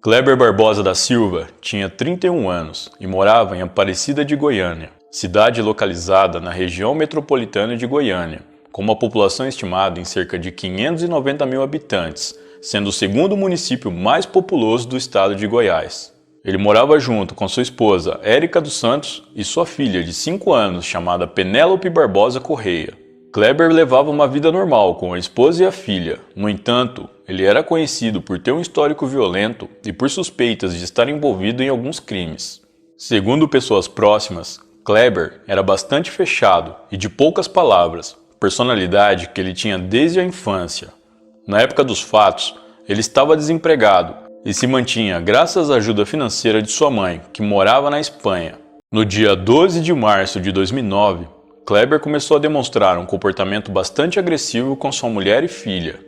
Kleber Barbosa da Silva tinha 31 anos e morava em Aparecida de Goiânia, cidade localizada na região metropolitana de Goiânia, com uma população estimada em cerca de 590 mil habitantes, sendo o segundo município mais populoso do estado de Goiás. Ele morava junto com sua esposa Érica dos Santos e sua filha de 5 anos chamada Penélope Barbosa Correia. Kleber levava uma vida normal com a esposa e a filha. No entanto, ele era conhecido por ter um histórico violento e por suspeitas de estar envolvido em alguns crimes. Segundo pessoas próximas, Kleber era bastante fechado e de poucas palavras, personalidade que ele tinha desde a infância. Na época dos fatos, ele estava desempregado e se mantinha graças à ajuda financeira de sua mãe, que morava na Espanha. No dia 12 de março de 2009, Kleber começou a demonstrar um comportamento bastante agressivo com sua mulher e filha.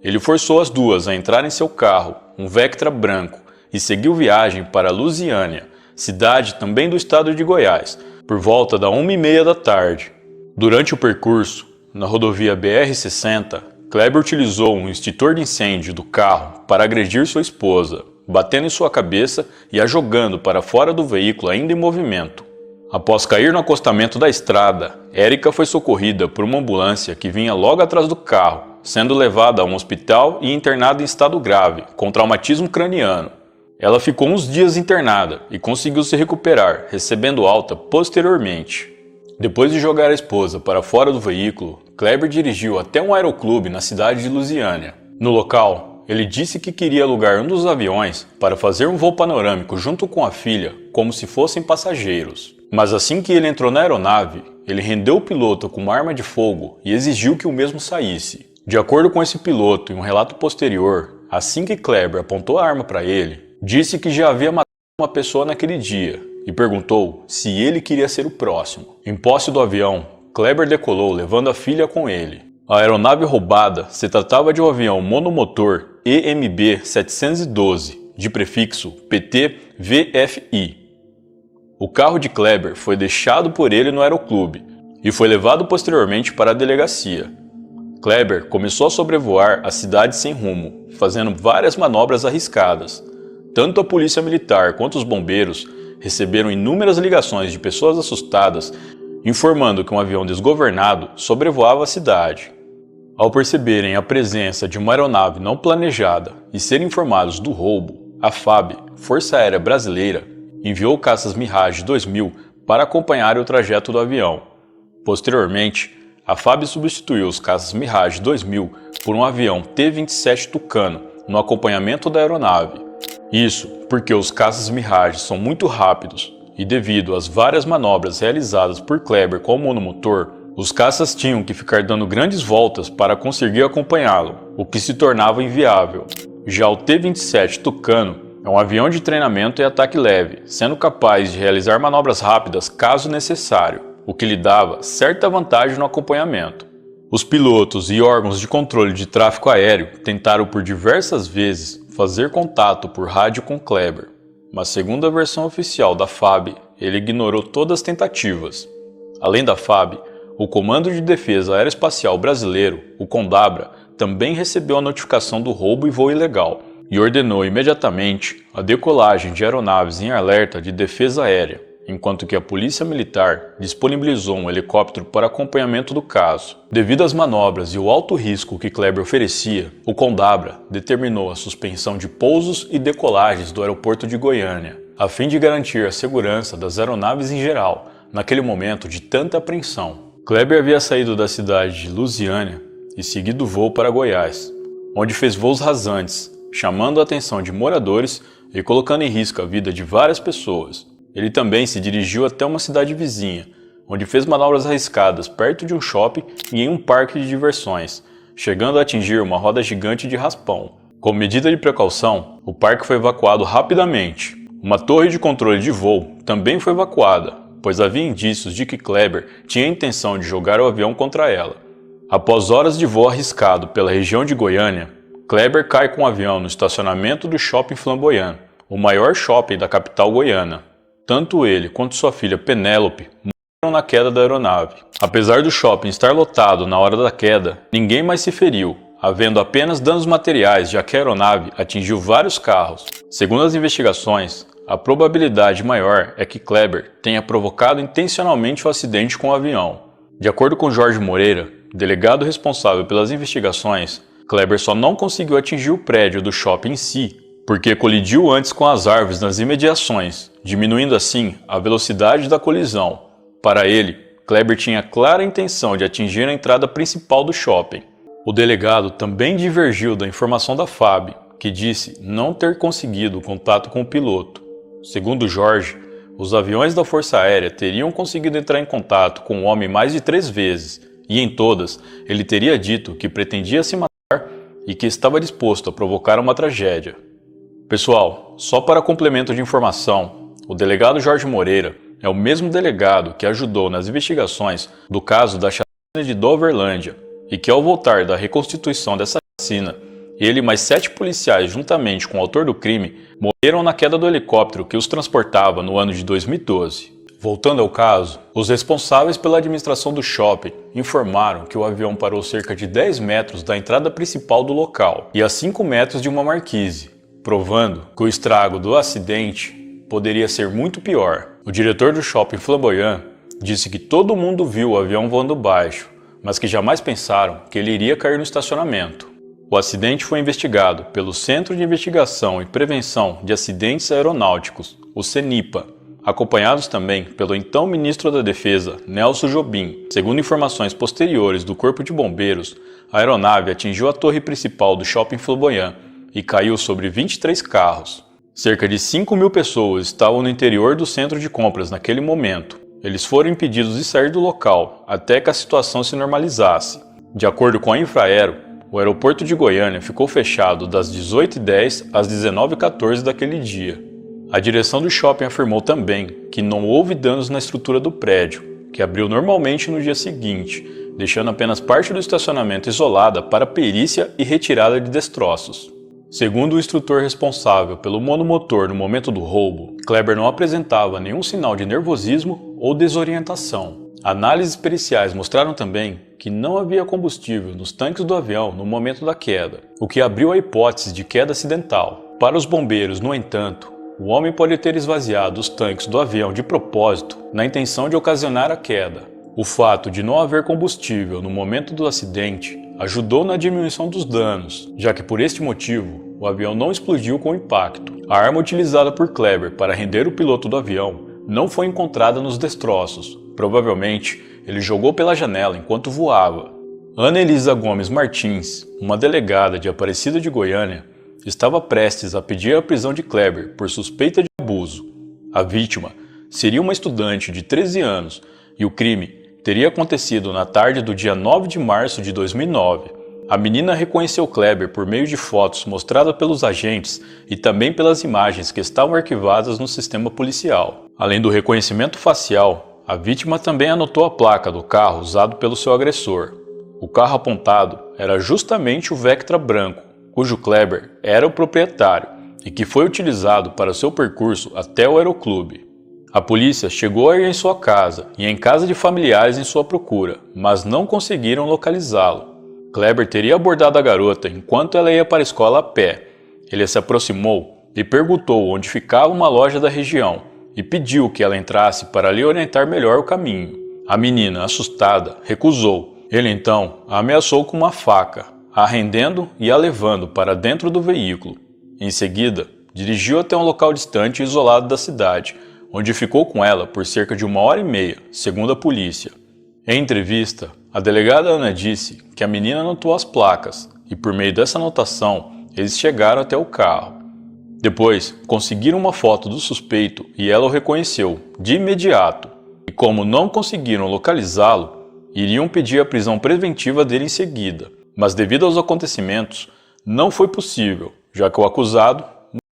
Ele forçou as duas a entrar em seu carro, um Vectra branco, e seguiu viagem para Lusiânia, cidade também do estado de Goiás, por volta da 1h30 da tarde. Durante o percurso, na rodovia BR-60, Kleber utilizou um extintor de incêndio do carro para agredir sua esposa, batendo em sua cabeça e a jogando para fora do veículo ainda em movimento. Após cair no acostamento da estrada, Érica foi socorrida por uma ambulância que vinha logo atrás do carro, sendo levada a um hospital e internada em estado grave, com traumatismo craniano. Ela ficou uns dias internada e conseguiu se recuperar, recebendo alta posteriormente. Depois de jogar a esposa para fora do veículo, Kleber dirigiu até um aeroclube na cidade de Lusiânia. No local, ele disse que queria alugar um dos aviões para fazer um voo panorâmico junto com a filha, como se fossem passageiros. Mas assim que ele entrou na aeronave, ele rendeu o piloto com uma arma de fogo e exigiu que o mesmo saísse. De acordo com esse piloto, em um relato posterior, assim que Kleber apontou a arma para ele, disse que já havia matado uma pessoa naquele dia e perguntou se ele queria ser o próximo. Em posse do avião, Kleber decolou levando a filha com ele. A aeronave roubada se tratava de um avião monomotor EMB-712, de prefixo PT-VFI. O carro de Kleber foi deixado por ele no aeroclube e foi levado posteriormente para a delegacia. Kleber começou a sobrevoar a cidade sem rumo, fazendo várias manobras arriscadas. Tanto a polícia militar quanto os bombeiros receberam inúmeras ligações de pessoas assustadas, informando que um avião desgovernado sobrevoava a cidade. Ao perceberem a presença de uma aeronave não planejada e serem informados do roubo, a FAB, Força Aérea Brasileira, enviou caças Mirage 2000 para acompanhar o trajeto do avião. Posteriormente, a FAB substituiu os caças Mirage 2000 por um avião T-27 Tucano no acompanhamento da aeronave. Isso porque os caças Mirage são muito rápidos e, devido às várias manobras realizadas por Kleber com o monomotor, os caças tinham que ficar dando grandes voltas para conseguir acompanhá-lo, o que se tornava inviável. Já o T-27 Tucano é um avião de treinamento e ataque leve, sendo capaz de realizar manobras rápidas caso necessário, o que lhe dava certa vantagem no acompanhamento. Os pilotos e órgãos de controle de tráfego aéreo tentaram por diversas vezes fazer contato por rádio com Kleber, mas segundo a versão oficial da FAB, ele ignorou todas as tentativas. Além da FAB, o Comando de Defesa Aeroespacial Brasileiro, o CONDABRA, também recebeu a notificação do roubo e voo ilegal, e ordenou imediatamente a decolagem de aeronaves em alerta de defesa aérea, enquanto que a Polícia Militar disponibilizou um helicóptero para acompanhamento do caso. Devido às manobras e o alto risco que Kleber oferecia, o CONDABRA determinou a suspensão de pousos e decolagens do aeroporto de Goiânia, a fim de garantir a segurança das aeronaves em geral, naquele momento de tanta apreensão. Kleber havia saído da cidade de Lusiânia e seguido o voo para Goiás, onde fez voos rasantes, chamando a atenção de moradores e colocando em risco a vida de várias pessoas. Ele também se dirigiu até uma cidade vizinha, onde fez manobras arriscadas perto de um shopping e em um parque de diversões, chegando a atingir uma roda gigante de raspão. Como medida de precaução, o parque foi evacuado rapidamente. Uma torre de controle de voo também foi evacuada, pois havia indícios de que Kleber tinha a intenção de jogar o avião contra ela. Após horas de voo arriscado pela região de Goiânia, Kleber cai com o avião no estacionamento do Shopping Flamboyant, o maior shopping da capital goiana. Tanto ele quanto sua filha Penélope morreram na queda da aeronave. Apesar do shopping estar lotado na hora da queda, ninguém mais se feriu, havendo apenas danos materiais, já que a aeronave atingiu vários carros. Segundo as investigações, a probabilidade maior é que Kleber tenha provocado intencionalmente o acidente com o avião. De acordo com Jorge Moreira, delegado responsável pelas investigações, Kleber só não conseguiu atingir o prédio do shopping em si, porque colidiu antes com as árvores nas imediações, diminuindo assim a velocidade da colisão. Para ele, Kleber tinha clara intenção de atingir a entrada principal do shopping. O delegado também divergiu da informação da FAB, que disse não ter conseguido contato com o piloto. Segundo Jorge, os aviões da Força Aérea teriam conseguido entrar em contato com o homem mais de 3 vezes, e em todas ele teria dito que pretendia se matar e que estava disposto a provocar uma tragédia. Pessoal, só para complemento de informação, o delegado Jorge Moreira é o mesmo delegado que ajudou nas investigações do caso da chacina de Doverlândia e que, ao voltar da reconstituição dessa chacina, ele e mais 7 policiais, juntamente com o autor do crime, morreram na queda do helicóptero que os transportava no ano de 2012. Voltando ao caso, os responsáveis pela administração do shopping informaram que o avião parou cerca de 10 metros da entrada principal do local e a 5 metros de uma marquise, provando que o estrago do acidente poderia ser muito pior. O diretor do shopping Flamboyant disse que todo mundo viu o avião voando baixo, mas que jamais pensaram que ele iria cair no estacionamento. O acidente foi investigado pelo Centro de Investigação e Prevenção de Acidentes Aeronáuticos, o CENIPA, acompanhados também pelo então ministro da Defesa, Nelson Jobim. Segundo informações posteriores do Corpo de Bombeiros, a aeronave atingiu a torre principal do shopping Flamboyant e caiu sobre 23 carros. Cerca de 5.000 pessoas estavam no interior do centro de compras naquele momento. Eles foram impedidos de sair do local até que a situação se normalizasse. De acordo com a Infraero, o aeroporto de Goiânia ficou fechado das 18h10 às 19h14 daquele dia. A direção do shopping afirmou também que não houve danos na estrutura do prédio, que abriu normalmente no dia seguinte, deixando apenas parte do estacionamento isolada para perícia e retirada de destroços. Segundo o instrutor responsável pelo monomotor no momento do roubo, Kleber não apresentava nenhum sinal de nervosismo ou desorientação. Análises periciais mostraram também que não havia combustível nos tanques do avião no momento da queda, o que abriu a hipótese de queda acidental. Para os bombeiros, no entanto, o homem pode ter esvaziado os tanques do avião de propósito na intenção de ocasionar a queda. O fato de não haver combustível no momento do acidente ajudou na diminuição dos danos, já que por este motivo o avião não explodiu com o impacto. A arma utilizada por Kleber para render o piloto do avião não foi encontrada nos destroços. Provavelmente, ele jogou pela janela enquanto voava. Ana Elisa Gomes Martins, uma delegada de Aparecida de Goiânia, estava prestes a pedir a prisão de Kleber por suspeita de abuso. A vítima seria uma estudante de 13 anos e o crime teria acontecido na tarde do dia 9 de março de 2009. A menina reconheceu Kleber por meio de fotos mostradas pelos agentes e também pelas imagens que estavam arquivadas no sistema policial. Além do reconhecimento facial, a vítima também anotou a placa do carro usado pelo seu agressor. O carro apontado era justamente o Vectra branco, cujo Kleber era o proprietário e que foi utilizado para seu percurso até o aeroclube. A polícia chegou a ir em sua casa e em casa de familiares em sua procura, mas não conseguiram localizá-lo. Kleber teria abordado a garota enquanto ela ia para a escola a pé. Ele se aproximou e perguntou onde ficava uma loja da região e pediu que ela entrasse para lhe orientar melhor o caminho. A menina, assustada, recusou. Ele então a ameaçou com uma faca, a rendendo e a levando para dentro do veículo. Em seguida, dirigiu até um local distante e isolado da cidade, onde ficou com ela por cerca de 1h30, segundo a polícia. Em entrevista, a delegada Ana disse que a menina anotou as placas e, por meio dessa anotação, eles chegaram até o carro. Depois, conseguiram uma foto do suspeito e ela o reconheceu de imediato. E como não conseguiram localizá-lo, iriam pedir a prisão preventiva dele em seguida. Mas devido aos acontecimentos, não foi possível, já que o acusado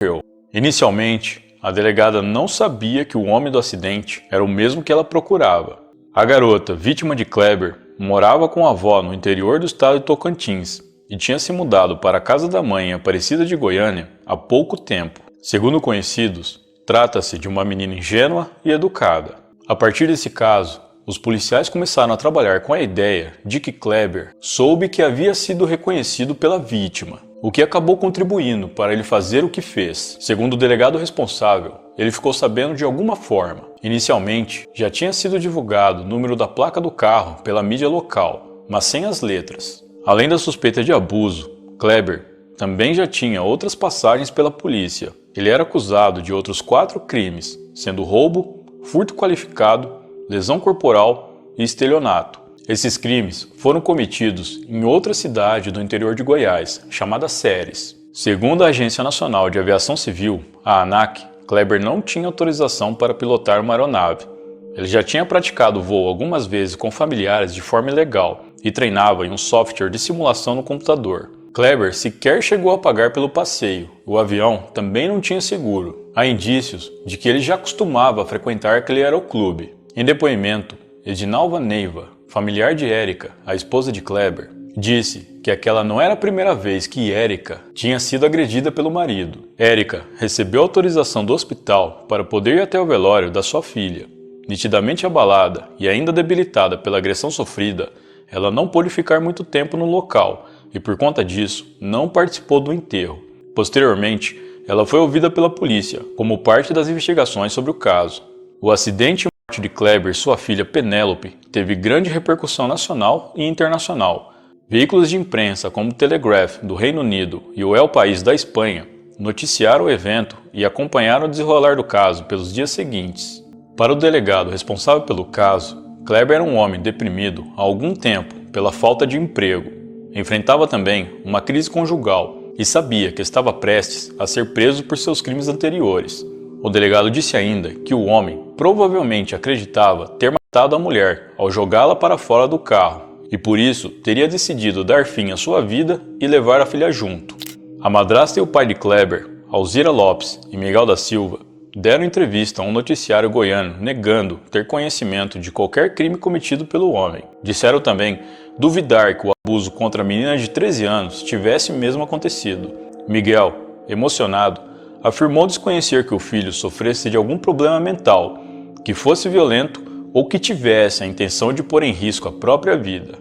morreu. Inicialmente, a delegada não sabia que o homem do acidente era o mesmo que ela procurava. A garota, vítima de Kleber, morava com a avó no interior do estado de Tocantins e tinha se mudado para a casa da mãe em Aparecida de Goiânia há pouco tempo. Segundo conhecidos, trata-se de uma menina ingênua e educada. A partir desse caso, os policiais começaram a trabalhar com a ideia de que Kleber soube que havia sido reconhecido pela vítima, o que acabou contribuindo para ele fazer o que fez. Segundo o delegado responsável, ele ficou sabendo de alguma forma. Inicialmente, já tinha sido divulgado o número da placa do carro pela mídia local, mas sem as letras. Além da suspeita de abuso, Kleber também já tinha outras passagens pela polícia. Ele era acusado de outros 4 crimes, sendo roubo, furto qualificado, lesão corporal e estelionato. Esses crimes foram cometidos em outra cidade do interior de Goiás, chamada Ceres. Segundo a Agência Nacional de Aviação Civil, a ANAC, Kleber não tinha autorização para pilotar uma aeronave. Ele já tinha praticado voo algumas vezes com familiares de forma ilegal e treinava em um software de simulação no computador. Kleber sequer chegou a pagar pelo passeio. O avião também não tinha seguro. Há indícios de que ele já costumava frequentar aquele aeroclube. Em depoimento, Edinalva Neiva, familiar de Érica, a esposa de Kleber, disse que aquela não era a primeira vez que Érica tinha sido agredida pelo marido. Érica recebeu autorização do hospital para poder ir até o velório da sua filha. Nitidamente abalada e ainda debilitada pela agressão sofrida, ela não pôde ficar muito tempo no local e, por conta disso, não participou do enterro. Posteriormente, ela foi ouvida pela polícia como parte das investigações sobre o caso. O acidente e a morte de Kleber e sua filha Penélope teve grande repercussão nacional e internacional. Veículos de imprensa como o Telegraph do Reino Unido e o El País da Espanha noticiaram o evento e acompanharam o desenrolar do caso pelos dias seguintes. Para o delegado responsável pelo caso, Kleber era um homem deprimido há algum tempo pela falta de emprego. Enfrentava também uma crise conjugal e sabia que estava prestes a ser preso por seus crimes anteriores. O delegado disse ainda que o homem provavelmente acreditava ter matado a mulher ao jogá-la para fora do carro e por isso teria decidido dar fim à sua vida e levar a filha junto. A madrasta e o pai de Kleber, Alzira Lopes e Miguel da Silva, deram entrevista a um noticiário goiano negando ter conhecimento de qualquer crime cometido pelo homem. Disseram também duvidar que o abuso contra a menina de 13 anos tivesse mesmo acontecido. Miguel, emocionado, afirmou desconhecer que o filho sofresse de algum problema mental, que fosse violento ou que tivesse a intenção de pôr em risco a própria vida.